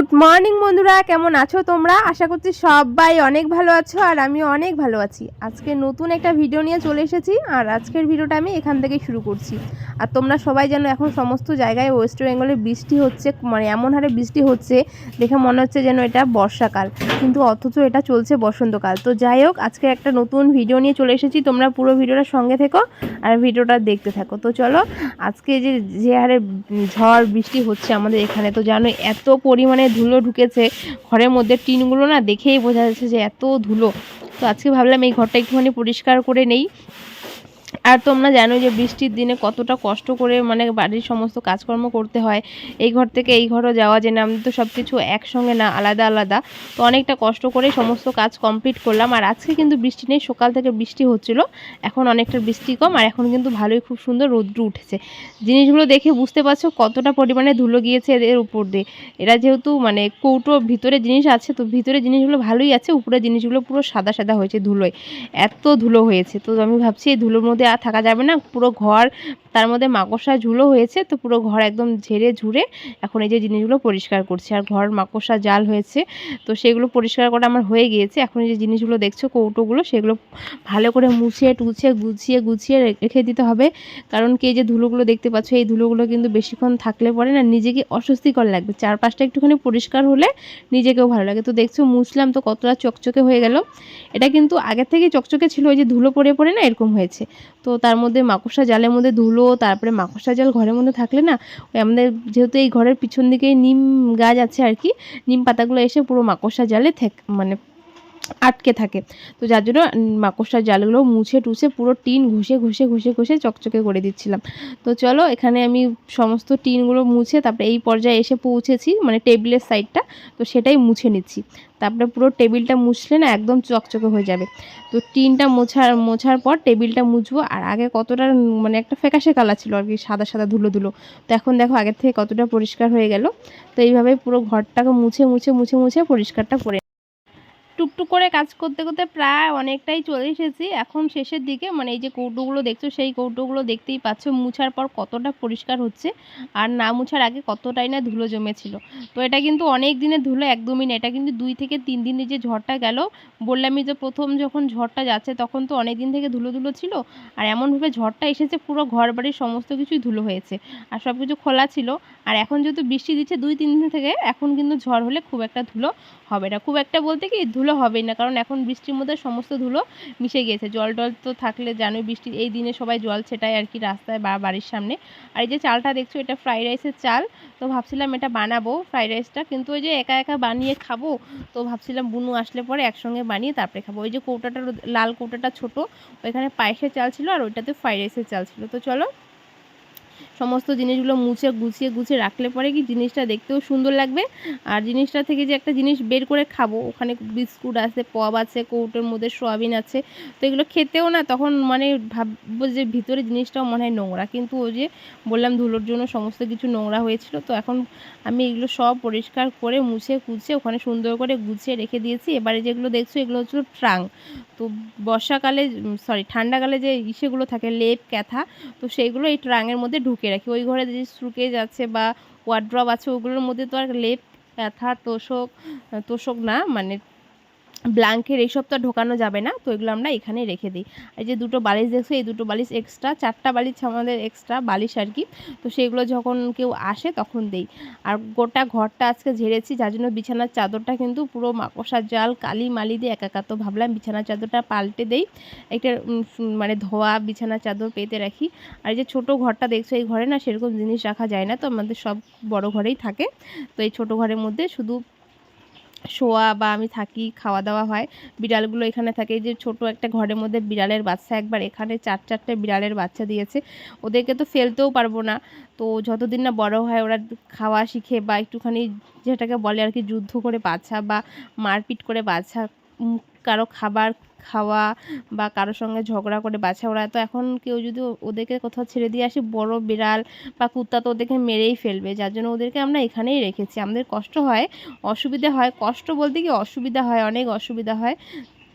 Good morning বন্ধুরা, কেমন আছো তোমরা? আশা করছি সবাই অনেক ভালো আছো আর আমিও অনেক ভালো আছি। আজকে নতুন একটা ভিডিও নিয়ে চলে এসেছি আর আজকের ভিডিওটা আমি এখান থেকেই শুরু করছি। আর তোমরা সবাই জানো এখন সমস্ত জায়গায় ওয়েস্ট বেঙ্গলে বৃষ্টি হচ্ছে, মানে এমন হারে বৃষ্টি হচ্ছে দেখে মনে হচ্ছে যেন এটা বর্ষাকাল, কিন্তু অথচ এটা চলছে বসন্তকাল। তো যাই হোক, আজকে একটা নতুন ভিডিও নিয়ে চলে এসেছি, তোমরা পুরো ভিডিওটার সঙ্গে থেকো আর ভিডিওটা দেখতে থাকো। তো চলো, আজকে যে হারে ঝড় বৃষ্টি হচ্ছে আমাদের এখানে, তো জানো এত পরিমাণে ধুলো ঢুকেছে ঘরের মধ্যে, টিনগুলো না দেখেই বোঝা যাচ্ছে যে এত ধুলো। তো আজকে ভাবলাম এই ঘরটা একটুখানি পরিষ্কার করে নেই। আর তোমরা জানো যে বৃষ্টির দিনে কতটা কষ্ট করে মানে বাড়ির সমস্ত কাজকর্ম করতে হয়, এই ঘর থেকে এই ঘরও যাওয়া যায় না, আমাদের তো সব কিছু একসঙ্গে না, আলাদা আলাদা। তো অনেকটা কষ্ট করে সমস্ত কাজ কমপ্লিট করলাম। আর আজকে কিন্তু বৃষ্টি নেই, সকাল থেকে বৃষ্টি হচ্ছিল, এখন অনেকটা বৃষ্টি কম আর এখন কিন্তু ভালোই খুব সুন্দর রৌদ্র উঠেছে। জিনিসগুলো দেখে বুঝতে পারছো কতটা পরিমাণে ধুলো গিয়েছে এদের উপর দিয়ে। এরা যেহেতু মানে কৌটো ভিতরে জিনিস আছে, তো ভিতরে জিনিসগুলো ভালোই আছে, উপরে জিনিসগুলো পুরো সাদা সাদা হয়েছে ধুলোয়, এত ধুলো হয়েছে। তো আমি ভাবছি এই ধুলোর মধ্যে আর থাকা যাবে না, পুরো ঘর, তার মধ্যে মাকড়সা ঝুলো হয়েছে, তো পুরো ঘর একদম ঝেড়ে ঝুড়ে এখন এই যে জিনিসগুলো পরিষ্কার করছি। আর ঘর মাকড়সা জাল হয়েছে, তো সেগুলো পরিষ্কার করা আমার হয়ে গিয়েছে। এখন এই যে জিনিসগুলো দেখছো কৌটোগুলো, সেগুলো ভালো করে মুছে টুছে গুছিয়ে গুছিয়ে রেখে দিতে হবে। কারণ কি, এই যে ধুলোগুলো দেখতে পাচ্ছ, এই ধুলোগুলো কিন্তু বেশিক্ষণ থাকলে পরে না নিজেকে অস্বস্তিকর লাগবে, চারপাশটা একটুখানি পরিষ্কার হলে নিজেকেও ভালো লাগে। তো দেখছো মুছলাম তো কতটা চকচকে হয়ে গেল। এটা কিন্তু আগের থেকেই চকচকে ছিল, ওই যে ধুলো পড়ে পড়ে না এরকম হয়েছে। তো তার মধ্যে মাকড়সা জালের মধ্যে ধুলো, তারপরে মাকড়সা জাল ঘরের মধ্যে থাকলে না, ওই আমাদের যেহেতু এই ঘরের পিছন দিকে নিম গাছ আছে আর কি, নিম পাতাগুলো এসে পুরো মাকড়সা জালে মানে আটকে থাকে। তো যার জন্য মাকড়সার জালগুলো মুছে টুছে পুরো টিন ঘষে ঘষে ঘষে ঘষে চকচকে করে দিচ্ছিলাম। তো চলো, এখানে আমি সমস্ত টিনগুলো মুছে তারপরে এই পর্যায়ে এসে পৌঁছেছি, মানে টেবিলের সাইডটা, তো সেটাই মুছে নিচ্ছি। তারপরে পুরো টেবিলটা মুছলে না একদম চকচকে হয়ে যাবে। তো টিনটা মোছার পর টেবিলটা মুছবো। আর আগে কতটা মানে একটা ফ্যাকাশে কালার ছিল আর কি, সাদা সাদা ধুলো ধুলো, তো এখন দেখো আগের থেকে কতটা পরিষ্কার হয়ে গেল। তো এইভাবে পুরো ঘরটাকে মুছে মুছে মুছে মুছে পরিষ্কারটা করে টুকটুক করে কাজ করতে করতে প্রায় অনেকটাই চলে এসেছি এখন শেষের দিকে। মানে এই যে কৌটোগুলো দেখছো, সেই কৌটোগুলো দেখতেই পাচ্ছ মুছার পর কতটা পরিষ্কার হচ্ছে, আর না মুছার আগে কতটাই না ধুলো জমেছিল। তো এটা কিন্তু অনেক দিনের ধুলো, একদমই না, এটা কিন্তু 2 থেকে 3 দিনের যে ঝড়টা গেল, বললামই যে প্রথম যখন ঝড়টা যাচ্ছে তখন তো অনেক দিন থেকে ধুলো ধুলো ছিল, আর এমনভাবে ঝড়টা এসেছে পুরো ঘর বাড়ির সমস্ত কিছুই ধুলো হয়েছে আর সব কিছু খোলা ছিল। আর এখন যেহেতু বৃষ্টি দিচ্ছে 2-3 দিন থেকে, এখন কিন্তু ঝড় হলে খুব একটা ধুলো হবে না, খুব একটা বলতে কি ধুলো হবেই না, কারণ এখন বৃষ্টির মধ্যে সমস্ত ধুলো মিশে গিয়েছে। জল টল তো থাকলে জানোই, বৃষ্টির এই দিনে সবাই জল ছেটায় আর কি রাস্তায় বা বাড়ির সামনে। আর এই যে চালটা দেখছো, এটা ফ্রাইড রাইসের চাল। তো ভাবছিলাম এটা বানাবো ফ্রাইড রাইসটা, কিন্তু ওই যে একা একা বানিয়ে খাবো, তো ভাবছিলাম বুনু আসলে পরে একসঙ্গে বানিয়ে তারপরে খাবো। ওই যে কৌটাটা, লাল কৌটাটা ছোটো, ওইখানে পায়েসের চাল ছিল আর ওইটাতে ফ্রাইড রাইসের চাল ছিল। তো চলো, সমস্ত জিনিসগুলো মুছে গুছিয়ে রাখলে পরে কি জিনিসটা দেখতেও সুন্দর লাগবে। আর জিনিসটা থেকে যে একটা জিনিস বের করে খাবো, ওখানে বিস্কুট আছে, পপ আছে, কৌটোর মধ্যে সোয়াবিন আছে, তো এগুলো খেতেও না তখন মানে ভাববো যে ভিতরে জিনিসটাও মনে হয় নোংরা, কিন্তু ওই যে বললাম ধুলোর জন্য সমস্ত কিছু নোংরা হয়েছিল। তো এখন আমি এগুলো সব পরিষ্কার করে মুছে কুছে ওখানে সুন্দর করে গুছিয়ে রেখে দিয়েছি। এবারে যেগুলো দেখছো এগুলো হচ্ছে ট্রাঙ্ক। তো বর্ষাকালে ঠান্ডাকালে যে ইসেগুলো থাকে, লেপ ক্যাথা, তো সেইগুলো এই ট্রাঙের মধ্যে ঢুকিয়ে রাখি। ওই ঘরে যে সুটকেস আছে বা ওয়ার্ড্রপ আছে, ওগুলোর মধ্যে তো আর লেপ ব্যথা তোষক না, মানে ব্ল্যাঙ্কেট এইসব তো ঢোকানো যাবে না, তো এগুলো আমরা এখানে রেখে দিই। এই যে দুটো বালিশ দেখছো, এই দুটো বালিশ এক্সট্রা, 4টা বালিশ আমাদের এক্সট্রা বালিশ আর কি। তো সেগুলো যখন কেউ আসে তখন দেই। আর গোটা ঘরটা আজকে ঝেড়েছি, যার জন্য বিছানার চাদরটা কিন্তু পুরো মাকড়সার জাল কালি মালি দিয়ে একাকার। তো ভাবলাম বিছানার চাদরটা পাল্টে দেই, একটা মানে ধোয়া বিছানার চাদর পেতে রাখি। আর এই যে ছোটো ঘরটা দেখছো, এই ঘরে না সেরকম জিনিস রাখা যায় না, তো আমাদের সব বড় ঘরেই থাকে। তো এই ছোটো ঘরের মধ্যে শুধু শোয়া বা আমি থাকি, খাওয়া দাওয়া হয়। বিড়ালগুলো এখানে থাকে, এই যে ছোট একটা ঘরের মধ্যে বিড়ালের বাচ্চা একবার এখানে 4-4টে বিড়ালের বাচ্চা দিয়েছে। ওদেরকে তো ফেলতেও পারবো না, তো যতদিন না বড় হয় ওরা খাওয়া শিখে বা একটুখানি যেটাকে বলে আর কি যুদ্ধ করে বাছা বা মারপিট করে বাছা, কারো খাবার খাওয়া বা কারোর সঙ্গে ঝগড়া করে বাছা, ওরা তো এখন কেউ যদি ওদেরকে কোথাও ছেড়ে দিয়ে আসে, বড় বিড়াল বা কুত্তা তো ওদেরকে মেরেই ফেলবে, যার জন্য ওদেরকে আমরা এখানেই রেখেছি। আমাদের কষ্ট হয়, অসুবিধা হয়, কষ্ট বলতে কি অসুবিধা হয়, অনেক অসুবিধা হয়,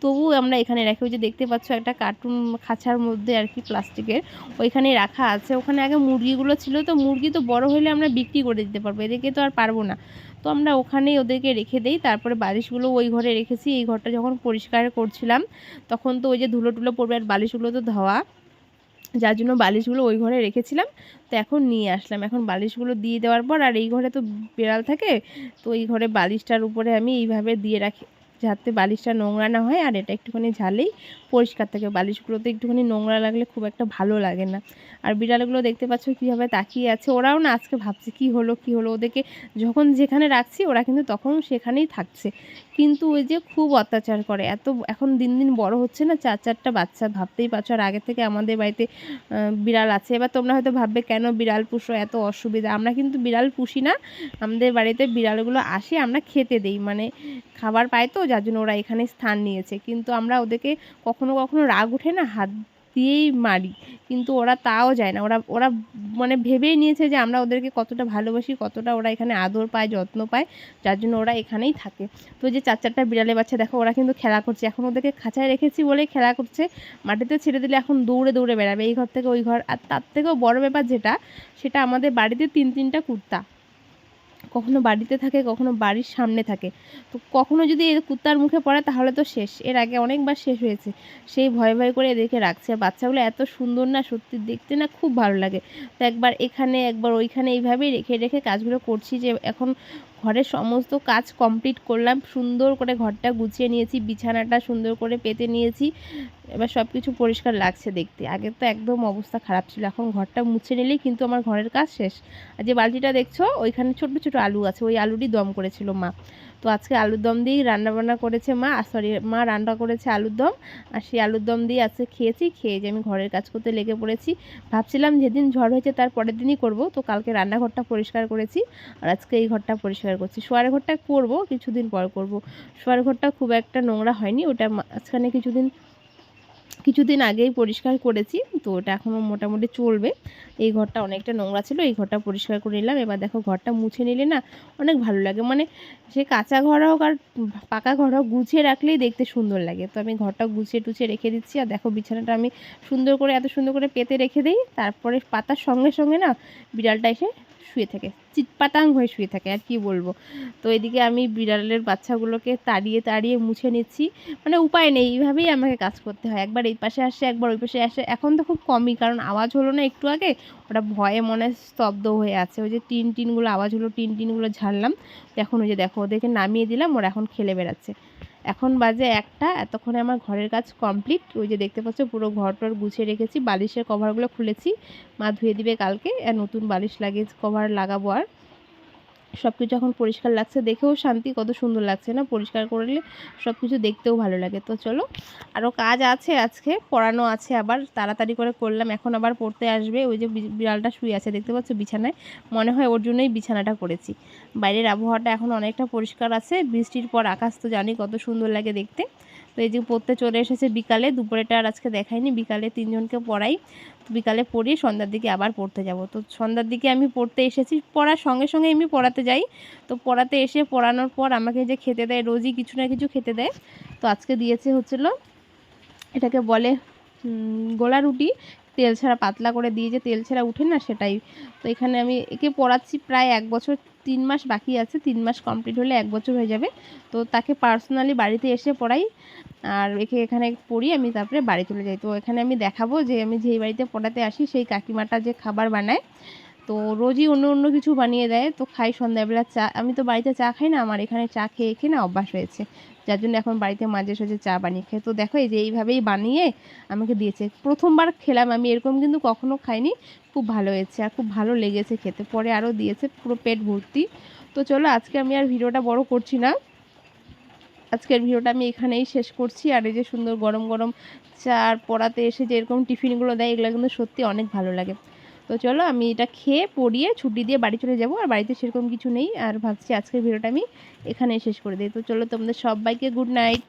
তবু আমরা এখানে রাখি। ওই যে দেখতে পাচ্ছ একটা কার্টুন খাঁচার মধ্যে আর কি প্লাস্টিকের, ওইখানেই রাখা আছে। ওখানে আগে মুরগিগুলো ছিল, তো মুরগি তো বড় হলে আমরা বিক্রি করে দিতে পারবো, এদেরকে তো আর পারবো না। তো আমরা ওখানেই ওদেরকে রেখে দেই। তারপরে বালিশগুলো ওই ঘরে রেখেছি। এই ঘরটা যখন পরিষ্কার করছিলাম তখন তো ওই যে ধুলো টুলো পড়বে, আর বালিশগুলো তো ধোয়া, যার জন্য বালিশগুলো ওই ঘরে রেখেছিলাম। তো এখন নিয়ে আসলাম, এখন বালিশগুলো দিয়ে দেওয়ার পর, আর এই ঘরে তো বিড়াল থাকে, তো এই ঘরে বালিশটার উপরে আমি এইভাবে দিয়ে রাখি যাতে বালিশটা নোংরা না হয়, আর এটা একটুখানি ঝালেই পরিষ্কার থাকে। বালিশগুলোতে একটুখানি নোংরা লাগলে খুব একটা ভালো লাগে না। আর বিড়ালগুলো দেখতে পাচ্ছ কীভাবে তাকিয়ে আছে, ওরাও না আজকে ভাবছে কী হলো কী হলো, ওদেরকে যখন যেখানে রাখছি ওরা কিন্তু তখন সেখানেই থাকছে, কিন্তু ওই যে খুব অত্যাচার করে। এত এখন দিন দিন বড় হচ্ছে না, 4-4টা বাচ্চা, ভাবতেই পারছো। আর আগে থেকে আমাদের বাড়িতে বিড়াল আছে। এবার তোমরা হয়তো ভাববে কেন বিড়াল পুষো, এত অসুবিধা। আমরা কিন্তু বিড়াল পুষি না, আমাদের বাড়িতে বিড়ালগুলো আসে, আমরা খেতে দেই, মানে খাবার পায় তো, যার জন্য ওরা এখানে স্থান নিয়েছে। কিন্তু আমরা ওদেরকে কখনো কখনো রাগ উঠে না হাত দিয়েই মারি, কিন্তু ওরা তাও যায় না। ওরা ওরা মানে ভেবেই নিয়েছে যে আমরা ওদেরকে কতটা ভালোবাসি, কতটা ওরা এখানে আদর পায়, যত্ন পায়, যার জন্য ওরা এখানেই থাকে। তো যে 4-4টা বিড়ালের বাচ্চা দেখো, ওরা কিন্তু খেলা করছে। এখন ওদেরকে খাঁচায় রেখেছি বলেই খেলা করছে, মাটিতে ছেড়ে দিলে এখন দৌড়ে দৌড়ে বেড়াবে এই ঘর থেকে ওই ঘর। আর তার থেকেও বড় ব্যাপার যেটা, সেটা আমাদের বাড়িতে 3-3টা কুত্তা, কখনো বাড়িতে থাকে, কখনো বাড়ির সামনে থাকে। তো কখনো যদি এই কুত্তার মুখে পড়ে তাহলে তো শেষ। এর আগে অনেকবার শেষ হয়েছে, সেই ভয় ভয় করে এদেরকে রাখছে। আর বাচ্চাগুলো এত সুন্দর না, সত্যি দেখতে না খুব ভালো লাগে। তো একবার এখানে একবার ওইখানে এইভাবেই রেখে রেখে কাজগুলো করছি। যে এখন ঘরের সমস্ত কাজ কমপ্লিট করলাম, সুন্দর করে ঘরটা গুছিয়ে নিয়েছি, বিছানাটা সুন্দর করে পেতে নিয়েছি। এবার সব কিছু পরিষ্কার লাগছে দেখতে। আগে তো একদম অবস্থা খারাপ ছিল, এখন ঘরটা মুছে নিলেই কিন্তু আমার ঘরের কাজ শেষ। আর যে বালতিটা দেখছো ওইখানে ছোট ছোট আলু আছে, ওই আলুরই দম করেছিল মা। তো আজকে আলুর দম দিয়েই রান্নাবান্না করেছে মা, মা রান্না করেছে আলুর দম, আর সেই আলুর দম দিয়ে আজকে খেয়েছি। খেয়ে যে আমি ঘরের কাজ করতে লেগে পড়েছি। ভাবছিলাম যেদিন ঝড় হয়েছে তার পরের দিনই করব, তো কালকে রান্নাঘরটা পরিষ্কার করেছি, আর আজকে এই ঘরটা পরিষ্কার করছি। শোয়ার ঘরটা করব কিছুদিন পর করব। শোয়ার ঘরটা খুব একটা নোংরা হয়নি, ওটা মাঝখানে কিছুদিন আগেই পরিষ্কার করেছি, তো ওটা এখনও মোটামুটি চলবে। এই ঘরটা অনেকটা নোংরা ছিল, এই ঘরটা পরিষ্কার করে নিলাম। এবার দেখো ঘরটা মুছে নিলে না অনেক ভালো লাগে, মানে সে কাঁচা ঘর হোক আর পাকা ঘর হোক, গুছিয়ে রাখলেই দেখতে সুন্দর লাগে। তো আমি ঘরটা গুছিয়ে টুছিয়ে রেখে দিচ্ছি। আর দেখো বিছানাটা আমি সুন্দর করে এত সুন্দর করে পেতে রেখে দিই, তারপরে পাতার সঙ্গে সঙ্গে না বিড়ালটা এসে শুয়ে থাকে, চিৎপাতাং হয়ে শুয়ে থাকে, আর কি বলবো। তো এদিকে আমি বিড়ালের বাচ্চাগুলোকে তাড়িয়ে তাড়িয়ে মুছে নিচ্ছি, মানে উপায় নেই, এইভাবেই আমাকে কাজ করতে হয়। একবার এই পাশে আসে, একবার ওই পাশে আসে। এখন তো খুব কমই, কারণ আওয়াজ হলো না একটু আগে, ওটা ভয়ে মনে স্তব্ধ হয়ে আছে। ওই যে টিনগুলো আওয়াজ হলো, টিনগুলো ঝাড়লাম। এখন ওই যে দেখো ওদেরকে নামিয়ে দিলাম, ওরা এখন খেলে বেড়াচ্ছে। এখন বাজে 1টা, এতক্ষণে আমার ঘরের কাজ কমপ্লিট। ওই যে দেখতে পাচ্ছ পুরো ঘরটর গুছিয়ে রেখেছি, বালিশের কভারগুলো খুলেছি, মা ধুয়ে দিবে কালকে, আর নতুন বালিশ লাগিয়ে কভার লাগাবো। আর সব কিছু এখন পরিষ্কার লাগছে, দেখেও শান্তি, কত সুন্দর লাগছে না পরিষ্কার করলে, সব কিছু দেখতেও ভালো লাগে। তো চলো, আরও কাজ আছে, আজকে পড়ানো আছে, আবার তাড়াতাড়ি করে করলাম। এখন আবার পড়তে আসবে। ওই যে বিড়ালটা শুয়ে আছে দেখতে পাচ্ছ বিছানায়, মনে হয় ওর জন্যই বিছানাটা করেছি। বাইরের আবহাওয়াটা এখন অনেকটা পরিষ্কার আছে, বৃষ্টির পর আকাশ তো জানি কত সুন্দর লাগে দেখতে। তো এই যে পড়তে চলে এসেছে বিকালে, দুপুরেটা আর আজকে দেখাইনি, বিকালে 3জনকে পড়াই। বিকালে পড়িয়ে সন্ধ্যার দিকে আবার পড়তে যাব। তো সন্ধ্যার দিকে আমি পড়তে এসেছি, পড়ার সঙ্গে সঙ্গে আমি পড়াতে যাই। তো পড়াতে এসে পড়ানোর পর আমাকে যে খেতে দেয়, রোজই কিছু না কিছু খেতে দেয়। তো আজকে দিয়েছে হচ্ছিল, এটাকে বলে গোলা রুটি, তেল ছাড়া পাতলা করে দিয়ে যে তেল ছাড়া উঠে না, সেটাই। তো এখানে আমি একে পড়াচ্ছি প্রায় 1 বছর 3 মাস বাকি আছে, 3 মাস কমপ্লিট হলে 1 বছর হয়ে যাবে। তো তাকে পার্সোনালি বাড়িতে এসে পড়াই, আর একে এখানে পড়ি, আমি তারপরে বাড়ি চলে যাই। তো এখানে আমি দেখাবো যে আমি যেই বাড়িতে পড়াতে আসি সেই কাকিমাটা যে খাবার বানায়, তো রোজই অন্য অন্য কিছু বানিয়ে দেয়। তো খাই সন্ধ্যাবেলা চা, আমি তো বাড়িতে চা খাই না, আমার এখানে চা খেয়ে খেয়ে না অভ্যাস হয়েছে, যার জন্য এখন বাড়িতে মাঝে সাঝে চা বানিয়ে খাই। তো দেখো এই যে এইভাবেই বানিয়ে আমাকে দিয়েছে, প্রথমবার খেলাম আমি এরকম, কিন্তু কখনো খাইনি, খুব ভালো হয়েছে আর খুব ভালো লেগেছে খেতে। পরে আরও দিয়েছে, পুরো পেট ভর্তি। তো চলো আজকে আমি আর ভিডিওটা বড় করছি না, আজকের ভিডিওটা আমি এখানেই শেষ করছি। আর এই যে সুন্দর গরম গরম চা আর পড়াতে এসে যে এরকম টিফিনগুলো দেয়, এগুলো কিন্তু সত্যি অনেক ভালো লাগে। তো চলো আমি এটা খেয়ে পড়িয়ে ছুটি দিয়ে বাড়ি চলে যাব, আর বাড়িতে সেরকম কিছু নেই, আর ভাবছি আজকের ভিডিওটা আমি এখানেই শেষ করে দিই। তো চলো তোমাদের সবাইকে গুড নাইট।